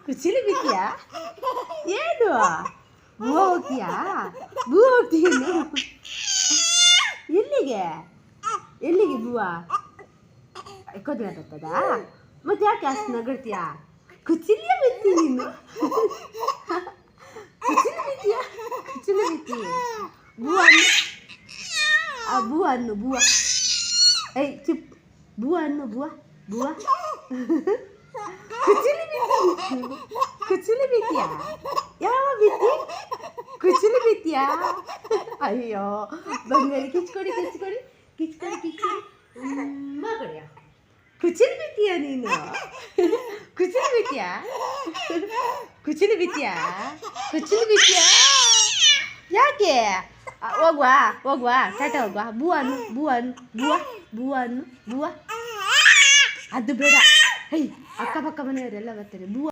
ಕುಚಿಲಿ ಬಿತ್ತೀಯಾ? ಏನು ಬೂವ ಹೋಗ್ತೀಯಾ? ಬೂವ ಹೋಗ್ತೀಯೇನು? ಎಲ್ಲಿಗೆ ಎಲ್ಲಿಗೆ ಬೂವ ಎಕ್ಕೋದಿನ ಬರ್ತದಾ? ಮತ್ತೆ ಯಾಕೆ ಅಷ್ಟು ನಗಡ್ತೀಯಾ? ಕುಚಿಲಿಯ ಬಿತ್ತಿ ನೀನು. ಕುಚಿಲಿ ಬಿತ್ತೀಯಾ? ಕುಚಿಲಿ ಬಿತ್ತಿ ಬೂವ ಬೂವ ಅನ್ನು ಬೂವ. ಏಯ್ ಚಿಪ್ ಬೂವ ಅನ್ನು ಬೂವ ಬೂವ. ಕುಚಿಲಿ ಬಿತ್ತಿ ಕುಚಿಲಿ ಬಿತ್ತೀಯಾ? ಯಾವ ಬಿತ್ತಿ? ಕುಚಿಲಿ ಬಿತ್ತೀಯಾ? ಅಯ್ಯೋ ಬಂಗಾರಿ ಕಿಚ್ಕೊಡಿ ಕಿಚ್ಕೊಡಿ ಕಿಚ್ಕೊಡಿ ಕಿಚ್ಕೊಡಿ ಕೊಡಿಯ. ಕುಚಿಲಿ ಬಿತ್ತೀಯಾ ನೀನು? ಕುಚಿಲಿ ಬಿತ್ತೀಯಾ? ಕುಚಿಲಿ ಬಿತ್ತೀಯಾ? ಕುಚಿಲಿ ಬಿತ್ತೀಯಾ? ಯಾಕೆ ಹೋಗ್ವಾ ಹೋಗ್ವಾ ಟಾಟಾ ಹೋಗ್ವಾ? ಬೂವ ಅನ್ನು ಬೂವ ಅನ್ನು ಬೂವ ಬೂವ ಅನ್ನು ಬೂವ. ಅದು ಬೇಡ. ಹೈ ಅಕ್ಕಪಕ್ಕ ಮನೆಯವರೆಲ್ಲ ಬರ್ತಾರೆ. ಬೂವ